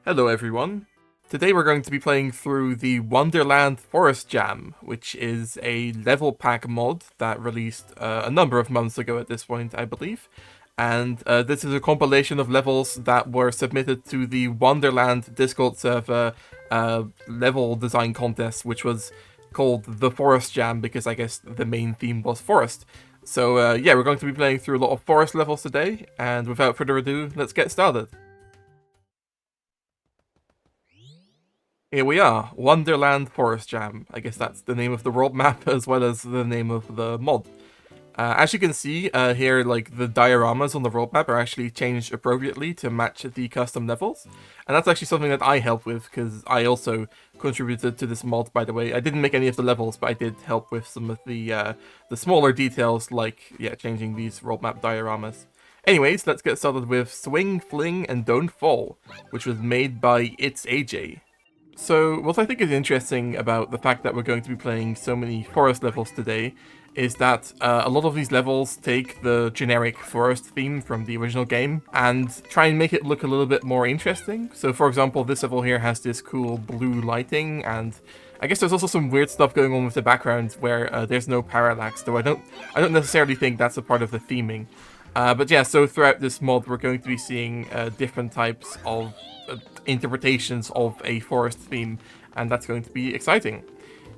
Hello everyone. Today we're going to be playing through the Wonderland Forest Jam, which is a level pack mod that released a number of months ago at this point, I believe. And this is a compilation of levels that were submitted to the Wonderland Discord server level design contest, which was called the Forest Jam because I guess the main theme was forest. So yeah, we're going to be playing through a lot of forest levels today, and without further ado, let's get started. Here we are, Wonderland Forest Jam. I guess that's the name of the world map as well as the name of the mod. As you can see here, like the dioramas on the world map are actually changed appropriately to match the custom levels. And that's actually something that I helped with because I also contributed to this mod, by the way. I didn't make any of the levels, but I did help with some of the smaller details like, yeah, changing these world map dioramas. Anyways, let's get started with Swing, Fling, and Don't Fall, which was made by It's AJ. So, what I think is interesting about the fact that we're going to be playing so many forest levels today is that a lot of these levels take the generic forest theme from the original game and try and make it look a little bit more interesting. So, for example, this level here has this cool blue lighting, and I guess there's also some weird stuff going on with the background where there's no parallax, though I don't necessarily think that's a part of the theming. But yeah, so throughout this mod, we're going to be seeing different types of interpretations of a forest theme, and that's going to be exciting.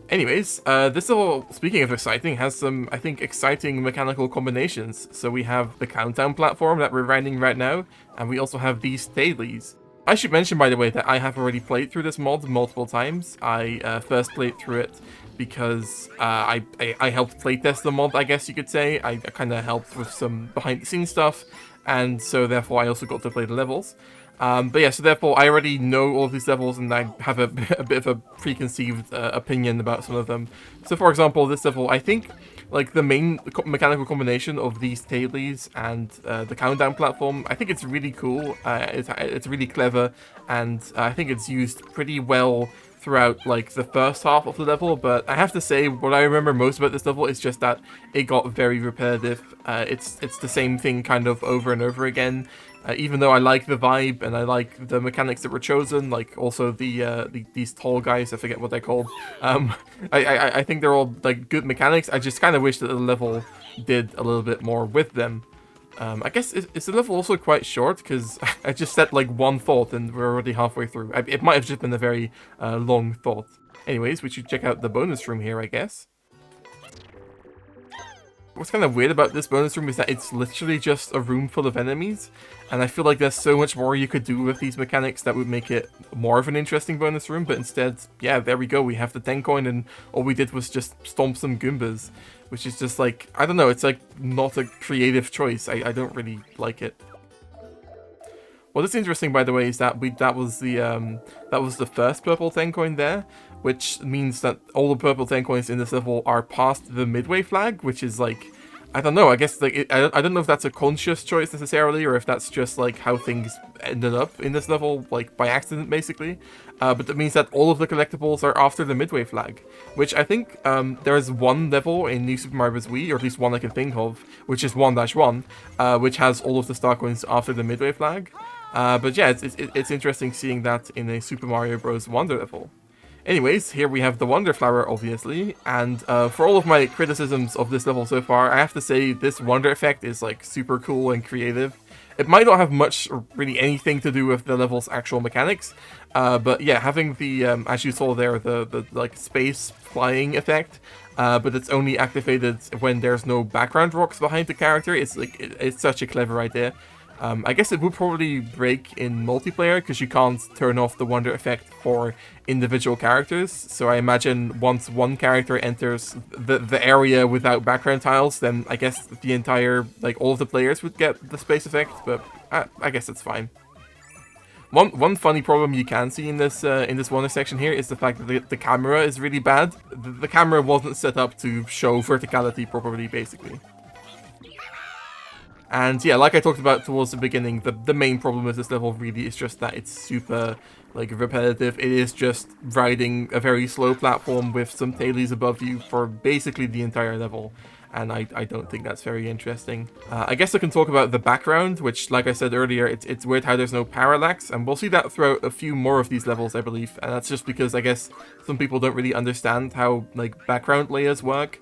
Anyways, this level, speaking of exciting, has some, I think, exciting mechanical combinations. So we have the countdown platform that we're riding right now, and we also have these tailies. I should mention, by the way, that I have already played through this mod multiple times. I first played through it because I helped playtest the mod, I guess you could say. I kind of helped with some behind-the-scenes stuff, and so therefore I also got to play the levels. But yeah, so therefore I already know all of these levels and I have a bit of a preconceived opinion about some of them. So for example, this level, I think like the main mechanical combination of these tailies and the countdown platform, I think it's really cool. It's really clever, and I think it's used pretty well throughout like the first half of the level, but I have to say what I remember most about this level is just that it got very repetitive. It's the same thing kind of over and over again. Even though I like the vibe and I like the mechanics that were chosen, like also these tall guys, I forget what they're called. I think they're all like good mechanics. I just kind of wish that the level did a little bit more with them. I guess is the level also quite short because I just said like one thought and we're already halfway through. It might have just been a very long thought. Anyways, we should check out the bonus room here, I guess. What's kind of weird about this bonus room is that it's literally just a room full of enemies, and I feel like there's so much more you could do with these mechanics that would make it more of an interesting bonus room, but instead, yeah, there we go, we have the 10 coin, and all we did was just stomp some Goombas, which is just like, I don't know, it's like not a creative choice. I don't really like it. What is interesting, by the way, is that that was the first purple 10 coin there, which means that all the purple 10 coins in this level are past the midway flag, which is like, I don't know, I guess like I don't know if that's a conscious choice necessarily, or if that's just like how things ended up in this level, like by accident basically. But that means that all of the collectibles are after the midway flag, which I think there is one level in New Super Mario Bros. Wii, or at least one I can think of, which is 1-1, which has all of the star coins after the midway flag. But yeah, it's interesting seeing that in a Super Mario Bros. Wonder level. Anyways, here we have the Wonder Flower, obviously, and for all of my criticisms of this level so far, I have to say this Wonder effect is like super cool and creative. It might not have much, or really anything to do with the level's actual mechanics, but yeah, having the, as you saw there, the like space flying effect, but it's only activated when there's no background rocks behind the character. It's like, it's such a clever idea. I guess it would probably break in multiplayer because you can't turn off the Wonder effect for individual characters. So I imagine once one character enters the area without background tiles, then I guess the entire, like all of the players would get the space effect, but I guess it's fine. One funny problem you can see in this Wonder section here is the fact that the camera is really bad. The camera wasn't set up to show verticality properly, basically. And yeah, like I talked about towards the beginning, the main problem with this level really is just that it's super, like, repetitive. It is just riding a very slow platform with some tailies above you for basically the entire level. and I don't think that's very interesting. I guess I can talk about the background, which, like I said earlier, it's weird how there's no parallax, and we'll see that throughout a few more of these levels, I believe, and that's just because I guess some people don't really understand how, like, background layers work.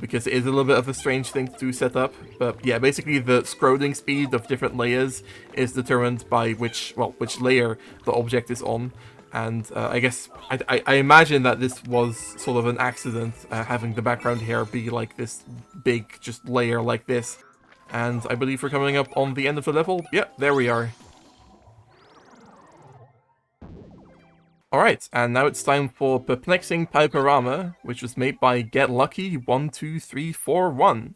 Because it is a little bit of a strange thing to set up. But yeah, basically the scrolling speed of different layers is determined by which layer the object is on. And I guess, I imagine that this was sort of an accident, having the background here be like this big just layer like this. And I believe we're coming up on the end of the level. Yep, there we are. Alright, and now it's time for Perplexing Pipe-O-Rama, which was made by Get Lucky 12341.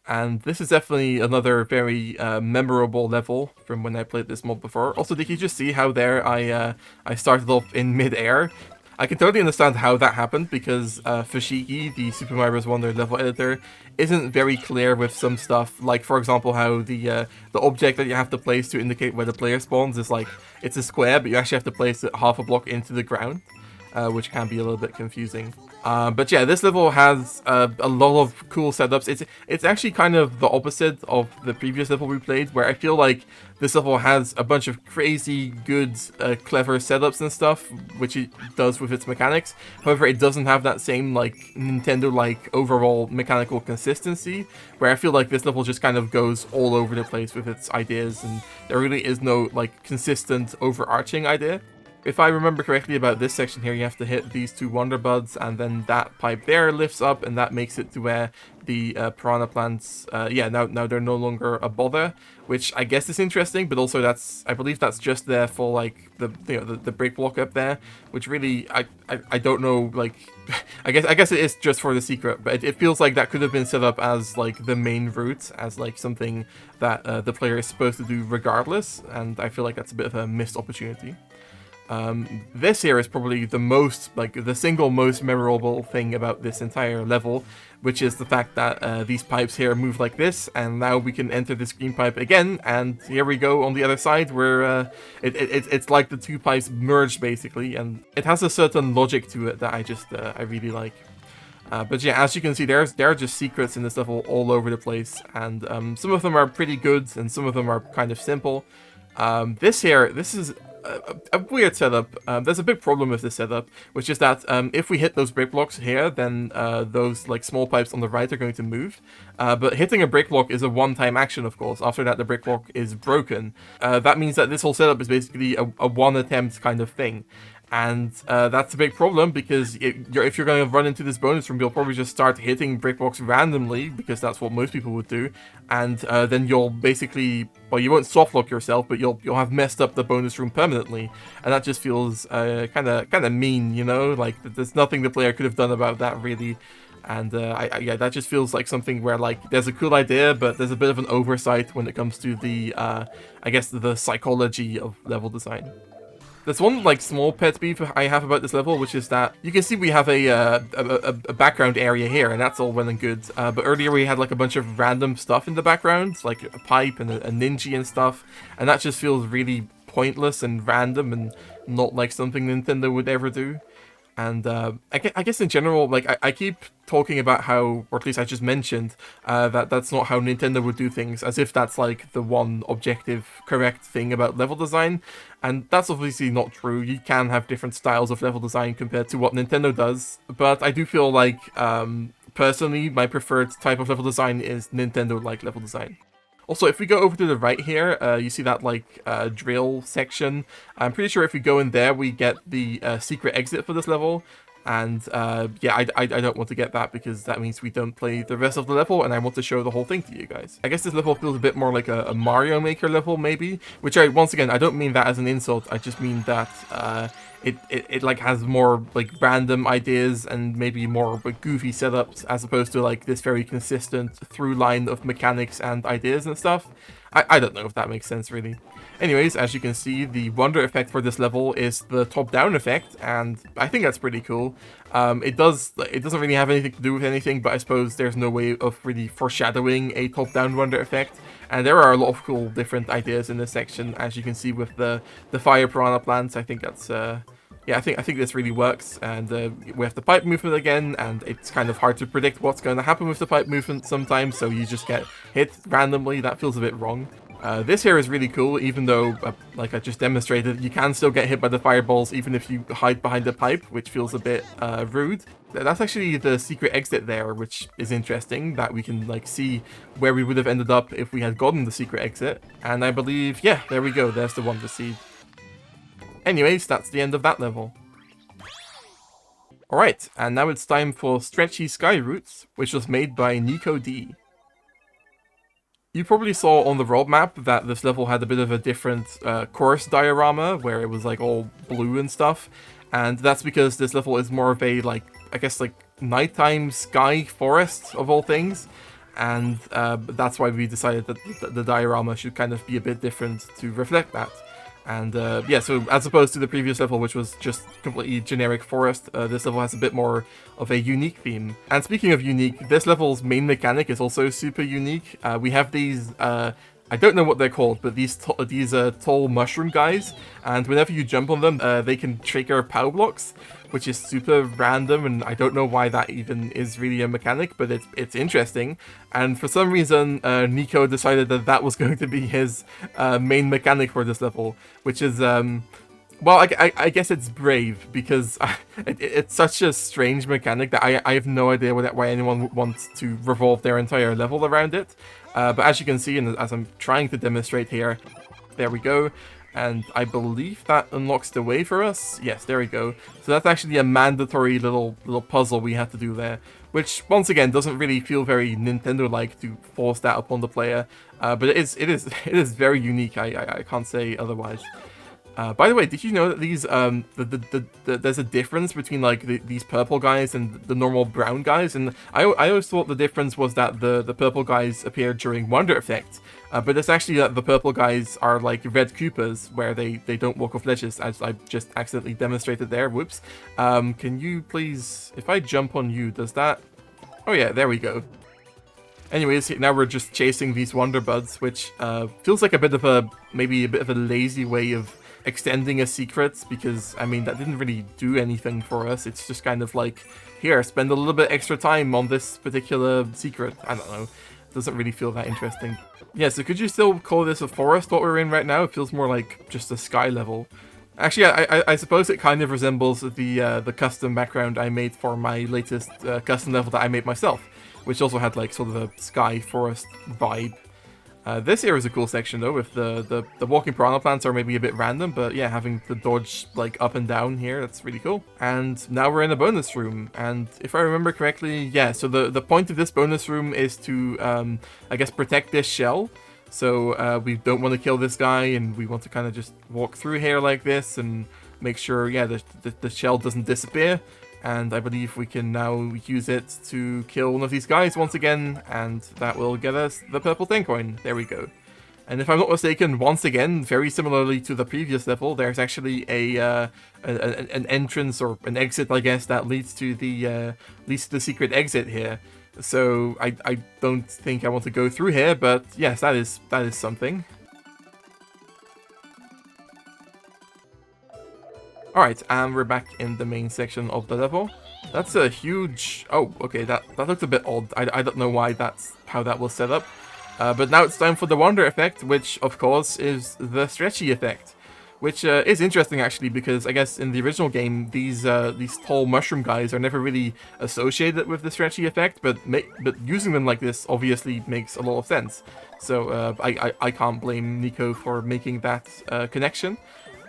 And this is definitely another very memorable level from when I played this mod before. Also, did you just see how there I started off in mid-air? I can totally understand how that happened, because Fushigi, the Super Mario Bros. Wonder level editor, isn't very clear with some stuff. Like, for example, how the object that you have to place to indicate where the player spawns is like, it's a square, but you actually have to place it half a block into the ground, which can be a little bit confusing. But yeah, this level has a lot of cool setups. It's actually kind of the opposite of the previous level we played, where I feel like this level has a bunch of crazy good, clever setups and stuff, which it does with its mechanics. However, it doesn't have that same, like, Nintendo-like overall mechanical consistency, where I feel like this level just kind of goes all over the place with its ideas, and there really is no, like, consistent overarching idea. If I remember correctly about this section here, you have to hit these two Wonder Buds, and then that pipe there lifts up, and that makes it to where the piranha plants, now they're no longer a bother, which I guess is interesting, but also I believe that's just there for, like, the break block up there, which really, I don't know, like, I guess it is just for the secret, but it feels like that could have been set up as, like, the main route, as, like, something that the player is supposed to do regardless, and I feel like that's a bit of a missed opportunity. This here is probably the single most memorable thing about this entire level, which is the fact that these pipes here move like this, and now we can enter this green pipe again, and here we go on the other side, where it's like the two pipes merged basically, and it has a certain logic to it that I really like. But yeah, as you can see, there are just secrets in this level all over the place, and some of them are pretty good, and some of them are kind of simple. This is a weird setup. There's a big problem with this setup, which is that if we hit those break blocks here, then those, like, small pipes on the right are going to move. But hitting a break block is a one-time action, of course. After that, the break block is broken. That means that this whole setup is basically a one-attempt kind of thing. And that's a big problem, because if you're going to run into this bonus room, you'll probably just start hitting break blocks randomly, because that's what most people would do. And then you'll basically, well, you won't softlock yourself, but you'll have messed up the bonus room permanently. And that just feels kind of mean, you know? Like, there's nothing the player could have done about that, really. And yeah, that just feels like something where, like, there's a cool idea, but there's a bit of an oversight when it comes to the, I guess, the psychology of level design. There's one, like, small pet peeve I have about this level, which is that you can see we have a background area here, and that's all well and good. But earlier we had, like, a bunch of random stuff in the background, like a pipe and a ninja and stuff, and that just feels really pointless and random and not like something Nintendo would ever do. And I guess in general, like, I keep talking about how, or at least I just mentioned, that's not how Nintendo would do things, as if that's, like, the one objective correct thing about level design, and that's obviously not true. You can have different styles of level design compared to what Nintendo does, but I do feel like, personally, my preferred type of level design is Nintendo-like level design. Also, if we go over to the right here, you see that, like, drill section. I'm pretty sure if we go in there, we get the secret exit for this level. And yeah, I don't want to get that, because that means we don't play the rest of the level, and I want to show the whole thing to you guys. I guess this level feels a bit more like a Mario Maker level, maybe, which once again, I don't mean that as an insult. I just mean that it like has more, like, random ideas and maybe more, like, goofy setups, as opposed to, like, this very consistent through line of mechanics and ideas and stuff. I don't know if that makes sense, really. Anyways, as you can see, the wonder effect for this level is the top-down effect, and I think that's pretty cool. It doesn't really have anything to do with anything, but I suppose there's no way of really foreshadowing a top-down wonder effect. And there are a lot of cool different ideas in this section, as you can see with the fire piranha plants. I think that's yeah, I think this really works, and we have the pipe movement again, and it's kind of hard to predict what's going to happen with the pipe movement sometimes, so you just get hit randomly. That feels a bit wrong. This here is really cool, even though, like I just demonstrated, you can still get hit by the fireballs even if you hide behind the pipe, which feels a bit rude. That's actually the secret exit there, which is interesting, that we can like see where we would have ended up if we had gotten the secret exit. And I believe, yeah, there we go, there's the Wonder Seed. Anyways, that's the end of that level. Alright, and now it's time for Stretchy Sky Roots, which was made by Nico D. You probably saw on the world map that this level had a bit of a different course diorama, where it was like all blue and stuff, and that's because this level is more of a, like, I guess like nighttime sky forest of all things, and that's why we decided that the diorama should kind of be a bit different to reflect that. And yeah, so as opposed to the previous level, which was just completely generic forest, this level has a bit more of a unique theme. And speaking of unique, this level's main mechanic is also super unique. We have these, I don't know what they're called, but these tall mushroom guys, and whenever you jump on them, they can trigger power blocks, which is super random, and I don't know why that even is really a mechanic, but it's interesting. And for some reason, Nico decided that that was going to be his main mechanic for this level, which is, well, I guess it's brave, because it's such a strange mechanic that I have no idea why anyone would want to revolve their entire level around it. But as you can see, and as I'm trying to demonstrate here, there we go. And I believe that unlocks the way for us. Yes, there we go. So that's actually a mandatory little puzzle we have to do there, which once again doesn't really feel very Nintendo-like to force that upon the player. But it is very unique. I can't say otherwise. By the way, did you know that these there's a difference between like these purple guys and the normal brown guys? And I always thought the difference was that the purple guys appeared during Wonder Effect, but it's actually that the purple guys are like red Koopas, where they don't walk off ledges, as I just accidentally demonstrated there. Whoops. Can you please, if I jump on you, does that? Oh yeah, there we go. Anyways, now we're just chasing these Wonder Buds, which feels like maybe a bit of a lazy way of extending a secret, because I mean that didn't really do anything for us. It's just kind of like, here, spend a little bit extra time on this particular secret. I don't know, it doesn't really feel that interesting. Yeah, so could you still call this a forest, what we're in right now? It feels more like just a sky level. Actually, I suppose it kind of resembles the custom background I made for my latest custom level that I made myself, which also had like sort of a sky forest vibe. This here is a cool section though, with the walking piranha plants are maybe a bit random, but yeah, having to dodge like up and down here, that's really cool. And now we're in a bonus room, and if I remember correctly, yeah, so the point of this bonus room is to, I guess, protect this shell. So we don't want to kill this guy, and we want to kind of just walk through here like this and make sure, yeah, the shell doesn't disappear. And I believe we can now use it to kill one of these guys once again, and that will get us the purple 10 coin. There we go. And if I'm not mistaken, once again, very similarly to the previous level, there's actually an entrance or an exit, I guess, that leads to the secret exit here. So I don't think I want to go through here, but yes, that is something. Alright, and we're back in the main section of the level. That's a huge... Oh, okay, that looked a bit odd. I don't know why how that was set up. But now it's time for the Wonder Effect, which, of course, is the Stretchy effect. Which is interesting, actually, because I guess in the original game, these tall mushroom guys are never really associated with the Stretchy effect, but using them like this obviously makes a lot of sense. So I can't blame Nico for making that connection.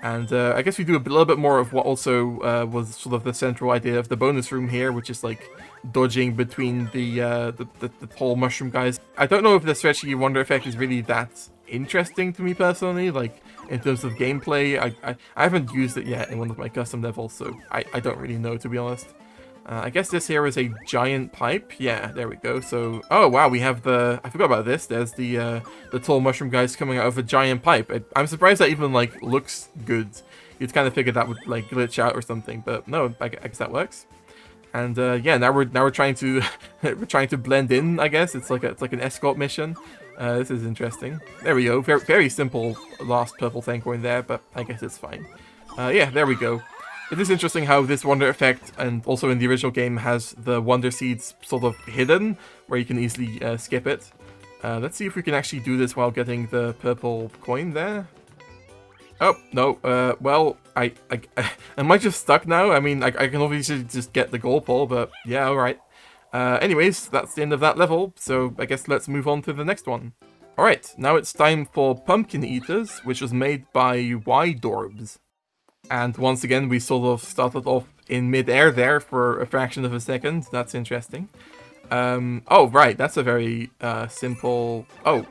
And I guess we do a little bit more of what also was sort of the central idea of the bonus room here, which is like dodging between the tall mushroom guys. I don't know if the Stretchy Wonder Effect is really that interesting to me personally, like in terms of gameplay. I haven't used it yet in one of my custom levels, so I don't really know, to be honest. I guess this here is a giant pipe. Yeah, there we go. So, oh wow, we have I forgot about this. There's the tall mushroom guys coming out of a giant pipe. I'm surprised that even like looks good. You'd kind of figure that would like glitch out or something, but no, I guess that works. And yeah, now we're trying to we're trying to blend in. I guess it's like an escort mission. This is interesting. There we go. Very simple last purple thing going there, but I guess it's fine. Yeah, there we go. It is interesting how this Wonder effect, and also in the original game, has the Wonder Seeds sort of hidden, where you can easily skip it. Let's see if we can actually do this while getting the purple coin there. Oh, no, well, I am I just stuck now? I mean, I can obviously just get the goal pole, but yeah, alright. Anyways, that's the end of that level, so I guess let's move on to the next one. Alright, now it's time for Pumpkin Eaters, which was made by Y-Dorbs. And once again, we sort of started off in mid-air there for a fraction of a second. That's interesting. Oh, right, that's a very simple... Oh,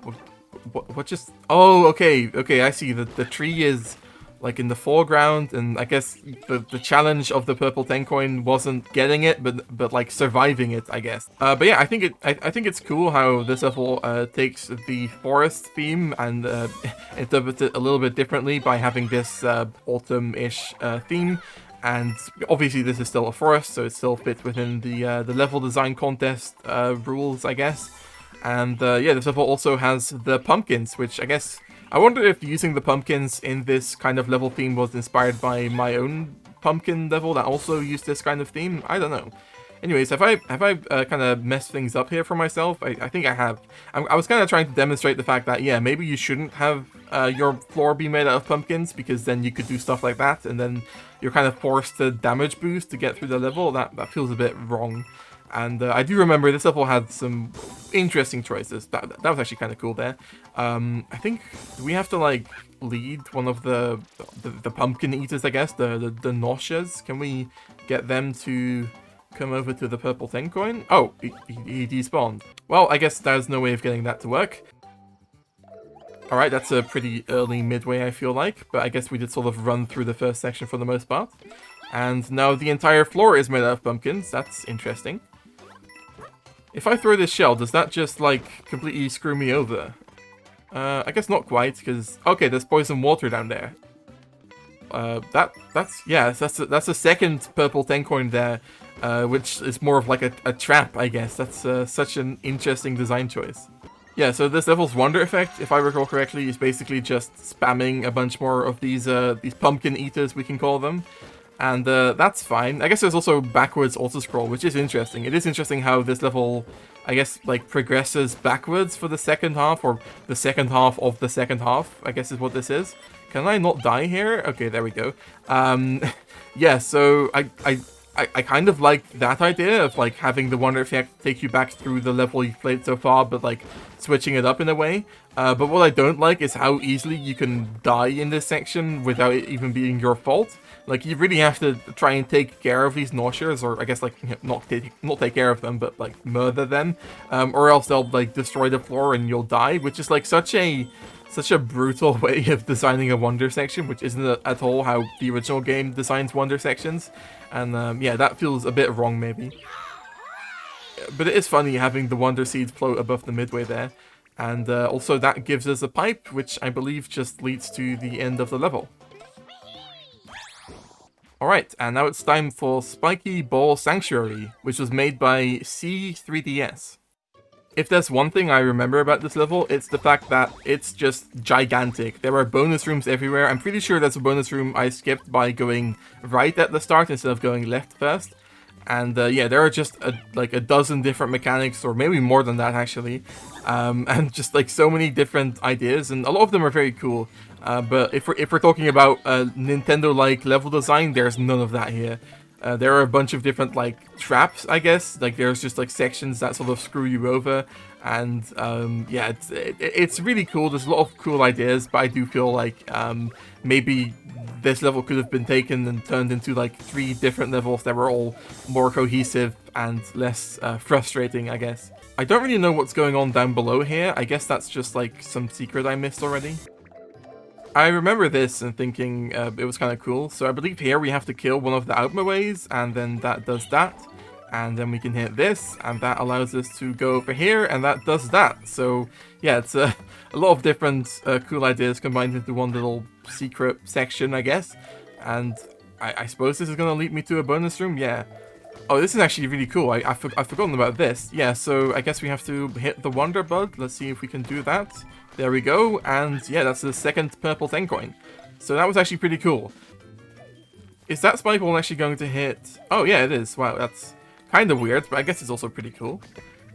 what just... Oh, okay, I see. The tree is like in the foreground, and I guess the challenge of the purple 10 coin wasn't getting it, but like surviving it, I guess. But yeah, I think it's cool how this level takes the forest theme and interprets it a little bit differently by having this autumn-ish theme. And obviously this is still a forest, so it still fits within the level design contest rules, I guess. And yeah, this level also has the pumpkins, which I guess... I wonder if using the pumpkins in this kind of level theme was inspired by my own pumpkin level that also used this kind of theme. I don't know. Anyways, have I kind of messed things up here for myself? I think I have. I was kind of trying to demonstrate the fact that, yeah, maybe you shouldn't have your floor be made out of pumpkins, because then you could do stuff like that, and then you're kind of forced to damage boost to get through the level. That feels a bit wrong. And I do remember this level had some interesting choices. That was actually kind of cool there. I think we have to like lead one of the pumpkin eaters, I guess, the nauseas. Can we get them to come over to the purple 10 coin? Oh, he despawned. Well, I guess there's no way of getting that to work. Alright, that's a pretty early midway, I feel like, but I guess we did sort of run through the first section for the most part. And now the entire floor is made out of pumpkins. That's interesting. If I throw this shell, does that just, like, completely screw me over? I guess not quite, because... Okay, there's poison water down there. That's a second purple 10 coin there, which is more of like a trap, I guess. That's such an interesting design choice. Yeah, so this level's Wonder effect, if I recall correctly, is basically just spamming a bunch more of these pumpkin eaters, we can call them. And that's fine. I guess there's also backwards auto-scroll, which is interesting. It is interesting how this level, I guess, like, progresses backwards for the second half, or the second half of the second half, I guess is what this is. Can I not die here? Okay, there we go. Yeah, so I kind of like that idea of, like, having the Wonder effect take you back through the level you've played so far, but, like, switching it up in a way. But what I don't like is how easily you can die in this section without it even being your fault. Like, you really have to try and take care of these nauseas, or I guess, like, you know, not take care of them, but, like, murder them. Or else they'll, like, destroy the floor and you'll die, which is, like, such a brutal way of designing a Wonder section, which isn't at all how the original game designs Wonder sections. And, yeah, that feels a bit wrong, maybe. But it is funny having the Wonder Seeds float above the midway there. And also that gives us a pipe, which I believe just leads to the end of the level. Alright, and now it's time for Spiky Ball Sanctuary, which was made by C3DS. If there's one thing I remember about this level, it's the fact that it's just gigantic. There are bonus rooms everywhere. I'm pretty sure there's a bonus room I skipped by going right at the start instead of going left first. And yeah, there are just like a dozen different mechanics, or maybe more than that actually. And just like so many different ideas, and a lot of them are very cool. But if we're talking about Nintendo-like level design, there's none of that here. There are a bunch of different like traps, I guess. Like there's just like sections that sort of screw you over, and yeah, it's really cool. There's a lot of cool ideas, but I do feel like maybe this level could have been taken and turned into like 3 different levels that were all more cohesive and less frustrating, I guess. I don't really know what's going on down below here. I guess that's just like some secret I missed already. I remember this and thinking it was kind of cool. So I believe here we have to kill one of the outmaways, and then that does that. And then we can hit this, and that allows us to go over here, and that does that. So yeah, it's a lot of different cool ideas combined into one little secret section, I guess. And I suppose this is going to lead me to a bonus room, yeah. Oh, this is actually really cool. I've forgotten about this. Yeah, so I guess we have to hit the Wonder Bud. Let's see if we can do that. There we go, and yeah, that's the second purple 10 coin. So that was actually pretty cool. Is that spike ball actually going to hit? Oh yeah, it is. Wow, that's kind of weird, but I guess it's also pretty cool.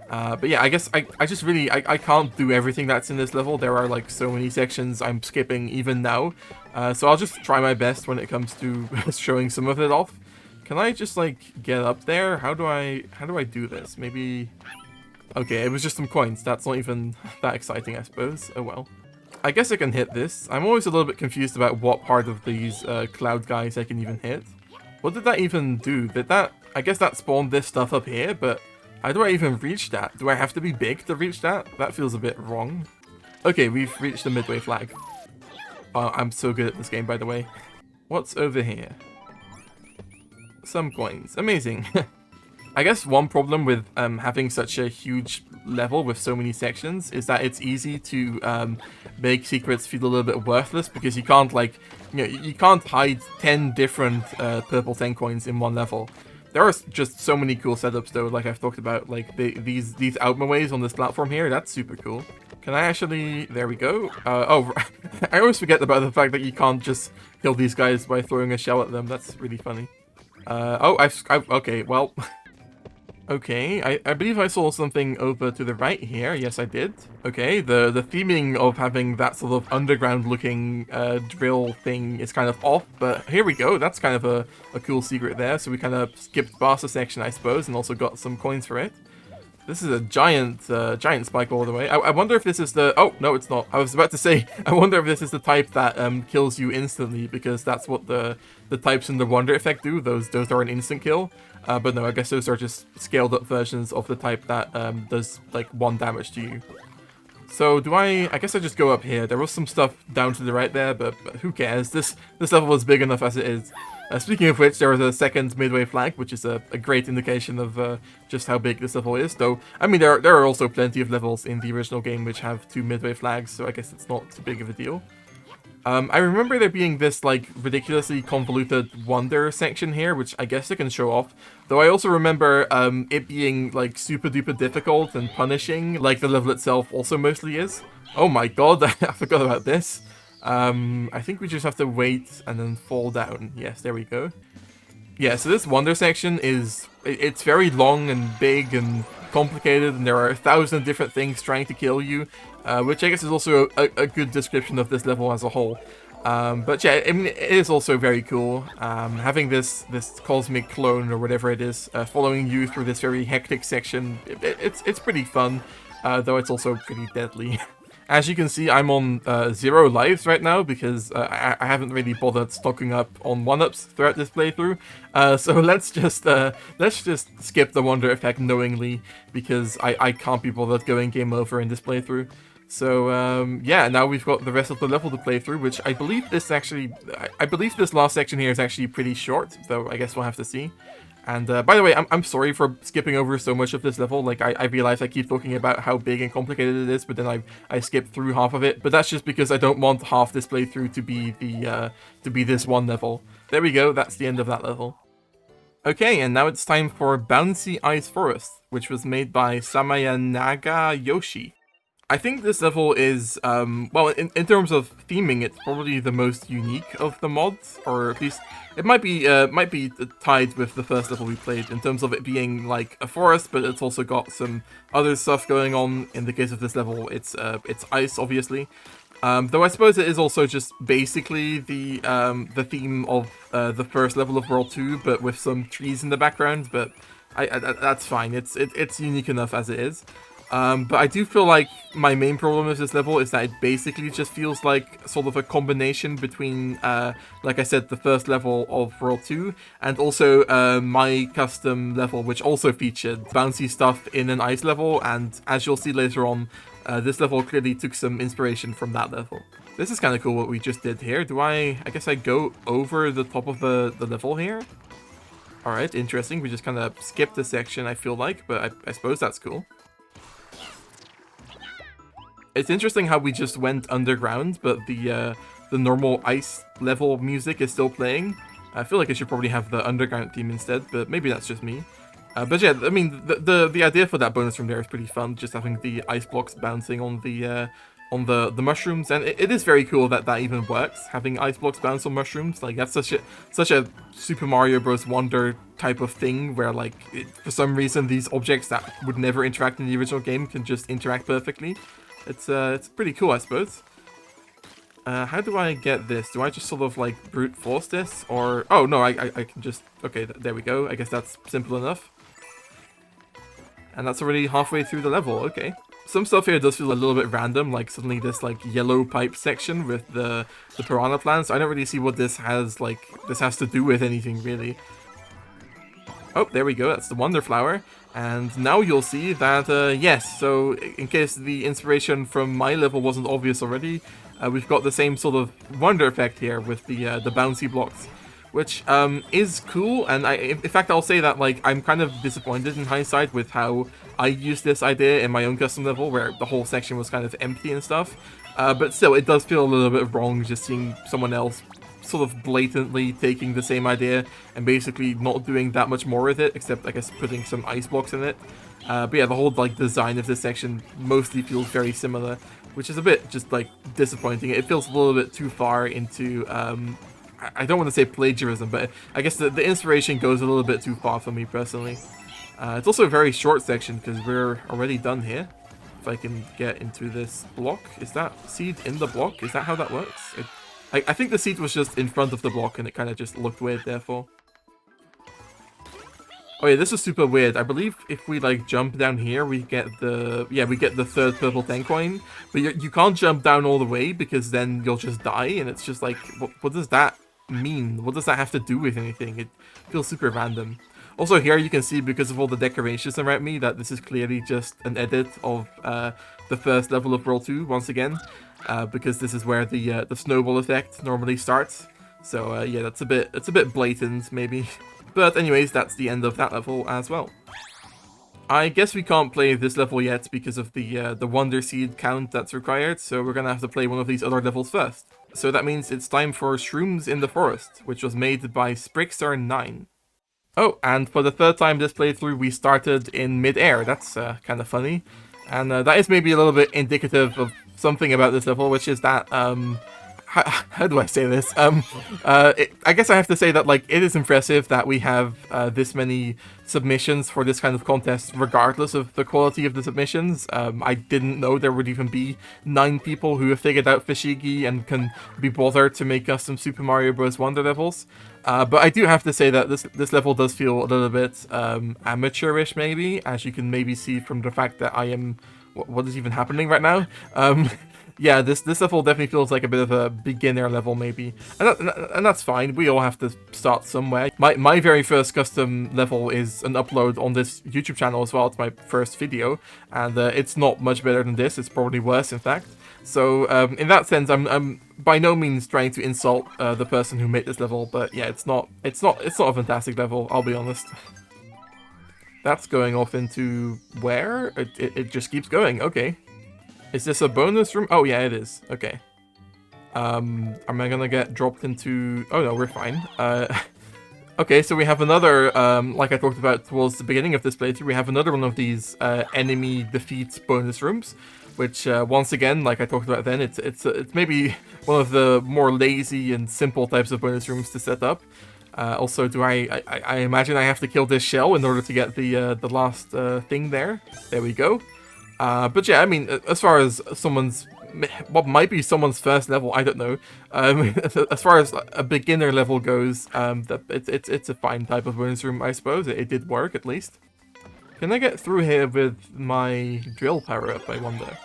But yeah, I guess I just really, I can't do everything that's in this level. There are like so many sections I'm skipping even now. So I'll just try my best when it comes to showing some of it off. Can I just like get up there? How do I do this? Maybe... Okay, it was just some coins. That's not even that exciting, I suppose. Oh well. I guess I can hit this. I'm always a little bit confused about what part of these cloud guys I can even hit. What did that even do? Did that... I guess that spawned this stuff up here, but how do I even reach that? Do I have to be big to reach that? That feels a bit wrong. Okay, we've reached the midway flag. I'm so good at this game, by the way. What's over here? Some coins. Amazing. I guess one problem with having such a huge level with so many sections is that it's easy to make secrets feel a little bit worthless because you can't like, you can't hide 10 different purple 10 coins in one level. There are just so many cool setups though, like I've talked about, like these outmaways on this platform here. That's super cool. Can I actually... There we go. Oh, I always forget about the fact that you can't just kill these guys by throwing a shell at them. That's really funny. Oh, I've okay, well... Okay, I believe I saw something over to the right here. Yes, I did. Okay, the theming of having that sort of underground-looking drill thing is kind of off, but here we go. That's kind of a cool secret there. So we kind of skipped past a section, I suppose, and also got some coins for it. This is a giant spike all the way. I wonder if this is the... Oh, no, it's not. I was about to say, I wonder if this is the type that kills you instantly, because that's what the types in the Wonder effect do. Those are an instant kill. But no, I guess those are just scaled up versions of the type that does like 1 damage to you. So do I guess I just go up here. There was some stuff down to the right there, but who cares? This level is big enough as it is. Speaking of which, there is a second midway flag, which is a great indication of just how big this level is. Though, I mean, there are also plenty of levels in the original game which have 2 midway flags, so I guess it's not too big of a deal. I remember there being this, like, ridiculously convoluted Wonder section here, which I guess I can show off. Though I also remember it being, like, super duper difficult and punishing, like the level itself also mostly is. Oh my god, I forgot about this. I think we just have to wait and then fall down. Yes, there we go. Yeah, so this Wonder section is... It's very long and big and complicated, and there are 1,000 different things trying to kill you, which I guess is also a good description of this level as a whole. But yeah, I mean, it is also very cool, having this cosmic clone or whatever it is following you through this very hectic section. It's pretty fun, though it's also pretty deadly. As you can see, I'm on 0 lives right now because I haven't really bothered stocking up on 1-ups throughout this playthrough. So let's just skip the Wonder effect knowingly because I can't be bothered going game over in this playthrough. So yeah, now we've got the rest of the level to play through, which I believe this last section here is actually pretty short, though I guess we'll have to see. And by the way, I'm sorry for skipping over so much of this level. Like, I realize I keep talking about how big and complicated it is, but then I skip through half of it. But that's just because I don't want half this playthrough to be this one level. There we go, that's the end of that level. Okay, and now it's time for Bouncy-Ice Forest, which was made by Samayanaga Yoshi. I think this level is, well, in terms of theming, it's probably the most unique of the mods, or at least it might be tied with the first level we played in terms of it being like a forest, but it's also got some other stuff going on. In the case of this level, it's ice, obviously. Though I suppose it is also just basically the theme of the first level of World 2, but with some trees in the background. But that's fine. It's unique enough as it is. But I do feel like my main problem with this level is that it basically just feels like sort of a combination between, like I said, the first level of World 2 and also my custom level, which also featured bouncy stuff in an ice level, and as you'll see later on, this level clearly took some inspiration from that level. This is kind of cool what we just did here. I guess I go over the top of the level here? Alright, interesting. We just kind of skipped a section, I feel like, but I suppose that's cool. It's interesting how we just went underground, but the normal ice level music is still playing. I feel like I should probably have the underground theme instead, but maybe that's just me. But yeah, I mean, the idea for that bonus room there is pretty fun, just having the ice blocks bouncing on the on the mushrooms, and it is very cool that that even works. Having ice blocks bounce on mushrooms, like that's such a Super Mario Bros. Wonder type of thing, where like for some reason these objects that would never interact in the original game can just interact perfectly. It's pretty cool, I suppose. How do I get this? Do I just sort of like brute force this, or oh no, I can just okay. There we go. I guess that's simple enough. And that's already halfway through the level. Okay. Some stuff here does feel a little bit random, like suddenly this like yellow pipe section with the piranha plants. I don't really see what this has to do with anything really. Oh, there we go, that's the Wonder Flower. And now you'll see that, yes, so in case the inspiration from my level wasn't obvious already, we've got the same sort of wonder effect here with the bouncy blocks. Which is cool, and in fact I'll say that like I'm kind of disappointed in hindsight with how I used this idea in my own custom level, where the whole section was kind of empty and stuff. But still, it does feel a little bit wrong just seeing someone else sort of blatantly taking the same idea and basically not doing that much more with it, except I guess putting some ice blocks in it. But yeah, the whole like design of this section mostly feels very similar, which is a bit just like disappointing. It feels a little bit too far into I don't want to say plagiarism, but I guess the inspiration goes a little bit too far for me personally. It's also a very short section because we're already done here. If I can get into this block. Is that seed in the block? Is that how that works? I think the seed was just in front of the block and it kind of just looked weird therefore. Oh yeah, this is super weird. I believe if we like jump down here, we get the third purple 10 coin. But you can't jump down all the way because then you'll just die, and it's just like, what does that mean? What does that have to do with anything? It feels super random. Also here you can see, because of all the decorations around me, that this is clearly just an edit of the first level of World 2 once again, because this is where the snowball effect normally starts. So yeah, it's a bit blatant maybe. But anyways, that's the end of that level as well. I guess we can't play this level yet because of the Wonder Seed count that's required, so we're gonna have to play one of these other levels first. So that means it's time for Shrooms in the Forest, which was made by Sprickster9. Oh, and for the third time this playthrough, we started in mid-air. That's kind of funny. And that is maybe a little bit indicative of something about this level, which is that, how do I say this? I guess I have to say that like it is impressive that we have this many submissions for this kind of contest, regardless of the quality of the submissions. I didn't know there would even be 9 people who have figured out Fashigi and can be bothered to make custom Super Mario Bros. Wonder levels. But I do have to say that this level does feel a little bit amateurish, maybe, as you can maybe see from the fact that I am... What is even happening right now? Yeah, this level definitely feels like a bit of a beginner level, maybe. And that's fine, we all have to start somewhere. My very first custom level is an upload on this YouTube channel as well. It's my first video, and it's not much better than this. It's probably worse, in fact. So, in that sense, I'm by no means trying to insult the person who made this level, but yeah, it's not a fantastic level, I'll be honest. That's going off into where? It just keeps going, okay. Is this a bonus room? Oh yeah, it is. Okay. Am I gonna get dropped into... Oh no, we're fine. Okay, so we have another, like I talked about towards the beginning of this playthrough, we have another one of these enemy defeats bonus rooms, which once again, like I talked about then, it's maybe one of the more lazy and simple types of bonus rooms to set up. Also, I imagine I have to kill this shell in order to get the last thing there. There we go. But yeah, I mean, as far as what might be someone's first level, I don't know. As far as a beginner level goes, it's a fine type of bonus room, I suppose. It did work, at least. Can I get through here with my drill power-up, I wonder?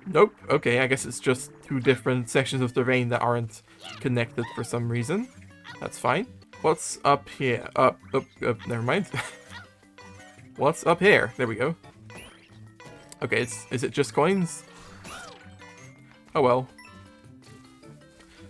Nope. Okay, I guess it's just 2 different sections of terrain that aren't connected for some reason. That's fine. What's up here? Never mind. What's up here? There we go. Okay, is it just coins? Oh well.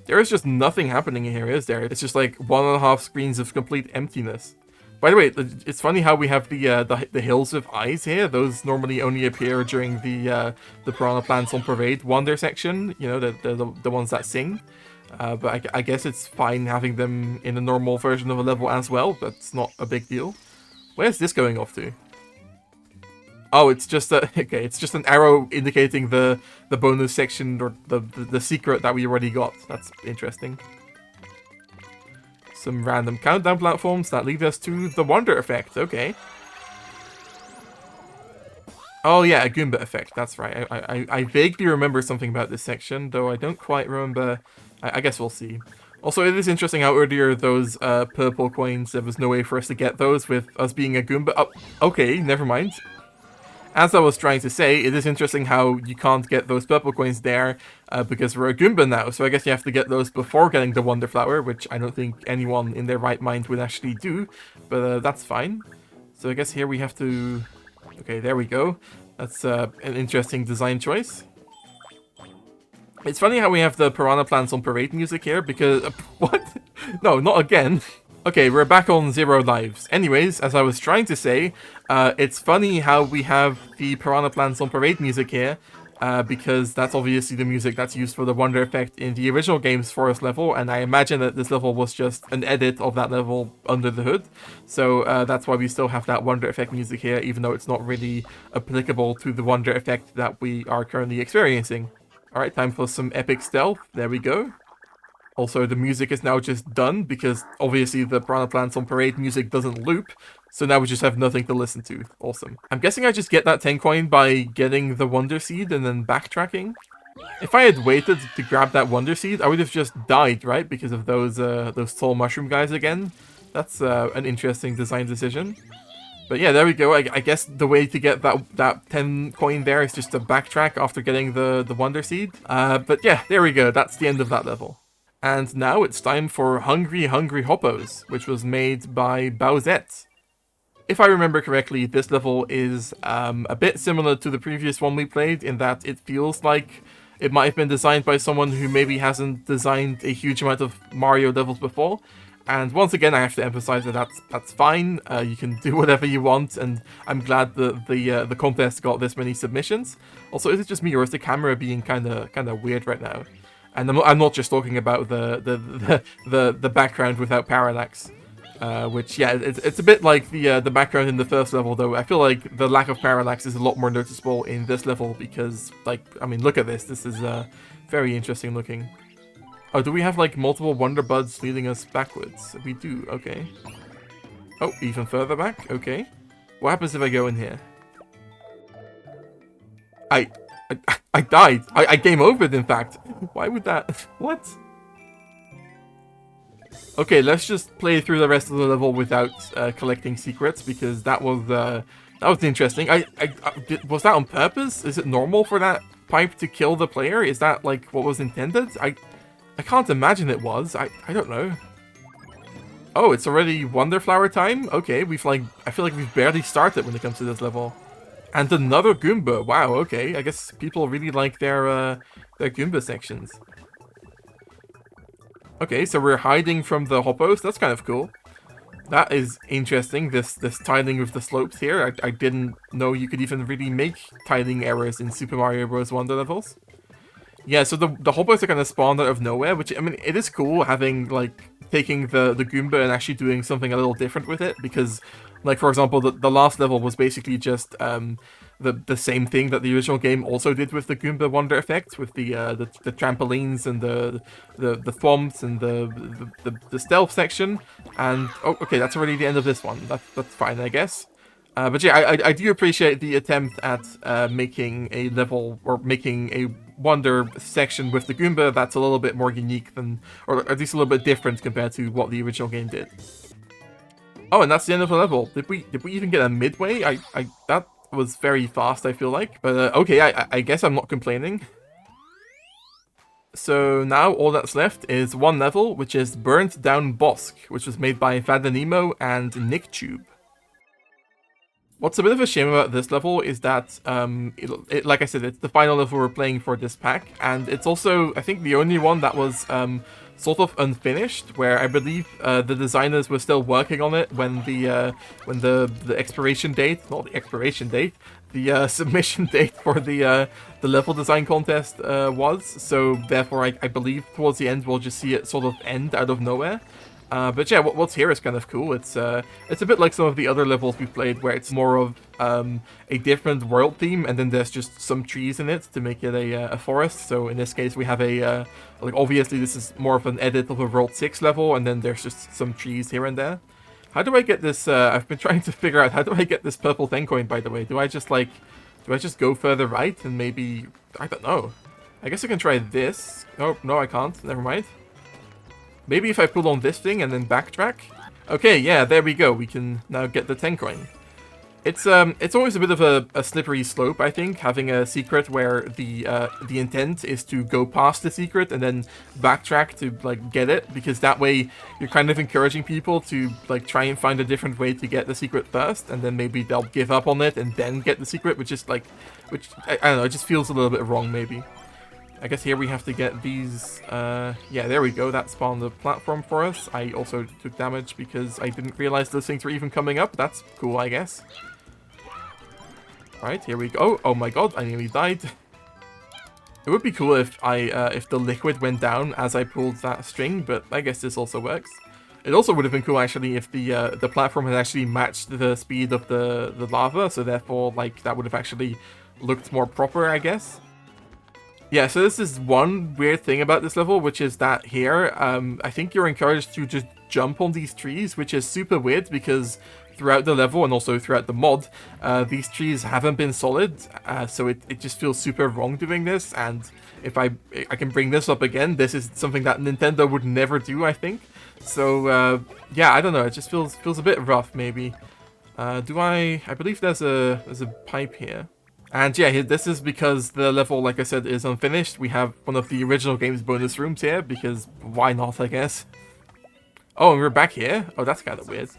There is just nothing happening in here, is there? It's just like 1.5 screens of complete emptiness. By the way, it's funny how we have the hills with eyes here. Those normally only appear during the Piranha Plants on Parade Wonder section. You know, the ones that sing. But I guess it's fine having them in a normal version of a level as well. But it's not a big deal. Where's this going off to? Oh, it's just a okay. It's just an arrow indicating the bonus section or the secret that we already got. That's interesting. Some random countdown platforms that lead us to the Wonder Effect. Okay. Oh yeah, a Goomba effect. That's right. I vaguely remember something about this section, though I don't quite remember. I guess we'll see. Also, it is interesting how earlier those purple coins, there was no way for us to get those with us being a Goomba. Oh, okay, never mind. As I was trying to say, it is interesting how you can't get those purple coins there because we're a Goomba now. So I guess you have to get those before getting the Wonder Flower, which I don't think anyone in their right mind would actually do. But that's fine. So I guess here we have to... Okay, there we go. That's an interesting design choice. It's funny how we have the piranha plants on parade music here because... what? No, not again. Okay, we're back on 0 lives. Anyways, as I was trying to say, it's funny how we have the piranha plants on parade music here, because that's obviously the music that's used for the Wonder Effect in the original game's forest level, and I imagine that this level was just an edit of that level under the hood. So that's why we still have that Wonder Effect music here, even though it's not really applicable to the Wonder Effect that we are currently experiencing. Alright, time for some epic stealth. There we go. Also, the music is now just done, because obviously the Piranha Plants on Parade music doesn't loop, so now we just have nothing to listen to. Awesome. I'm guessing I just get that 10 coin by getting the Wonder Seed and then backtracking. If I had waited to grab that Wonder Seed, I would have just died, right? Because of those tall mushroom guys again. That's an interesting design decision. But yeah, there we go. I guess the way to get that 10 coin there is just to backtrack after getting the Wonder Seed. But yeah, there we go. That's the end of that level. And now it's time for Hungry Hungry Hoppos, which was made by Bowsette. If I remember correctly, this level is a bit similar to the previous one we played in that it feels like it might have been designed by someone who maybe hasn't designed a huge amount of Mario levels before. And once again, I have to emphasize that that's fine. You can do whatever you want, and I'm glad that the contest got this many submissions. Also, is it just me, or is the camera being kind of weird right now? And I'm not just talking about the background without parallax, which yeah, it's a bit like the background in the first level, though. I feel like the lack of parallax is a lot more noticeable in this level because, like, I mean, look at this. This is very interesting looking. Oh, do we have like multiple Wonder Buds leading us backwards? We do. Okay. Oh, even further back. Okay. What happens if I go in here? I died. I game overed, in fact. Why would that... What? Okay, let's just play through the rest of the level without collecting secrets, because that was interesting. Was that on purpose? Is it normal for that pipe to kill the player? Is that, like, what was intended? I can't imagine it was. I don't know. Oh, it's already Wonder Flower time? Okay, I feel like we've barely started when it comes to this level. And another Goomba. Wow, okay. I guess people really like their Goomba sections. Okay, so we're hiding from the Hoppos. That's kind of cool. That is interesting, this tiling with the slopes here. I didn't know you could even really make tiling errors in Super Mario Bros. Wonder levels. Yeah, so the Hoppos are kind of spawned out of nowhere, which, I mean, it is cool having, like, taking the Goomba and actually doing something a little different with it, because... Like, for example, the last level was basically just the same thing that the original game also did with the Goomba Wonder Effect, with the trampolines and the thwomps and the stealth section. And, oh, okay, that's already the end of this one. That's fine, I guess. But yeah, I do appreciate the attempt at making a level, or making a Wonder section with the Goomba that's a little bit more unique than, or at least a little bit different compared to what the original game did. Oh, and that's the end of the level. Did we even get a midway? That was very fast, I feel like. But okay, I guess I'm not complaining. So now all that's left is one level, which is Burnt Down Bosk, which was made by Vadanemo and NickTube. What's a bit of a shame about this level is that, like I said, it's the final level we're playing for this pack, and it's also, I think, the only one that was sort of unfinished, where I believe the designers were still working on it when the expiration date, not the expiration date, the submission date for the level design contest was. So therefore, I believe towards the end we'll just see it sort of end out of nowhere. But yeah, what's here is kind of cool. It's a bit like some of the other levels we played, where it's more of a different world theme, and then there's just some trees in it to make it a forest. So in this case, we have a like obviously this is more of an edit of a World 6 level, and then there's just some trees here and there. How do I get this? I've been trying to figure out how do I get this purple thing coin. By the way, do I just go further right and maybe I don't know. I guess I can try this. Oh no, I can't. Never mind. Maybe if I pull on this thing and then backtrack? Okay, yeah, there we go. We can now get the 10 coin. It's always a bit of a slippery slope, I think, having a secret where the intent is to go past the secret and then backtrack to like get it, because that way you're kind of encouraging people to like try and find a different way to get the secret first, and then maybe they'll give up on it and then get the secret, which is like, I don't know, it just feels a little bit wrong maybe. I guess here we have to get these, yeah, there we go, that spawned the platform for us. I also took damage because I didn't realize those things were even coming up. That's cool, I guess. Alright, here we go. Oh my god, I nearly died. It would be cool if if the liquid went down as I pulled that string, but I guess this also works. It also would have been cool, actually, if the platform had actually matched the speed of the lava, so therefore, like, that would have actually looked more proper, I guess. Yeah, so this is one weird thing about this level, which is that here, I think you're encouraged to just jump on these trees, which is super weird because throughout the level and also throughout the mod, these trees haven't been solid, so it just feels super wrong doing this, and if I can bring this up again, this is something that Nintendo would never do, I think. So, yeah, I don't know, it just feels a bit rough, maybe. I believe there's a pipe here. And yeah, this is because the level, like I said, is unfinished. We have one of the original game's bonus rooms here, because why not, I guess. Oh, and we're back here? Oh, that's kind of weird.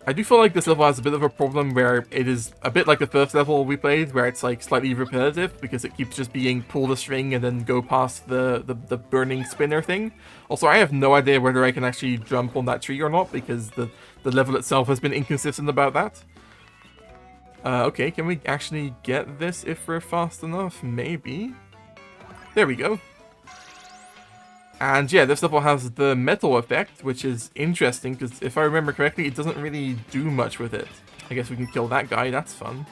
I do feel like this level has a bit of a problem where it is a bit like the first level we played, where it's like slightly repetitive, because it keeps just being pull the string and then go past the burning spinner thing. Also, I have no idea whether I can actually jump on that tree or not, because the level itself has been inconsistent about that. Okay, can we actually get this if we're fast enough? Maybe. There we go. And yeah, this level has the metal effect, which is interesting, because if I remember correctly, it doesn't really do much with it. I guess we can kill that guy, that's fun.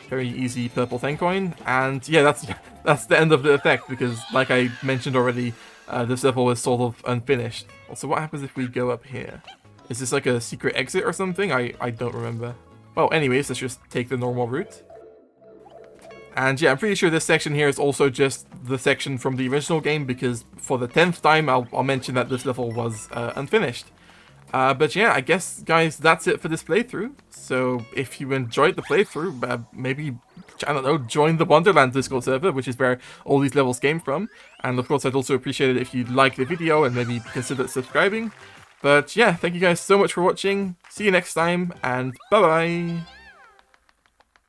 Very easy purple 10 coin. And yeah, that's the end of the effect, because like I mentioned already, this level is sort of unfinished. Also, what happens if we go up here? Is this like a secret exit or something? I don't remember. Well, anyways, let's just take the normal route. And yeah, I'm pretty sure this section here is also just the section from the original game, because for the 10th time, I'll mention that this level was unfinished. But yeah, I guess, guys, that's it for this playthrough. So if you enjoyed the playthrough, maybe, I don't know, join the Wonderland Discord server, which is where all these levels came from. And of course, I'd also appreciate it if you liked the video and maybe consider subscribing. But yeah, thank you guys so much for watching. See you next time, and bye-bye!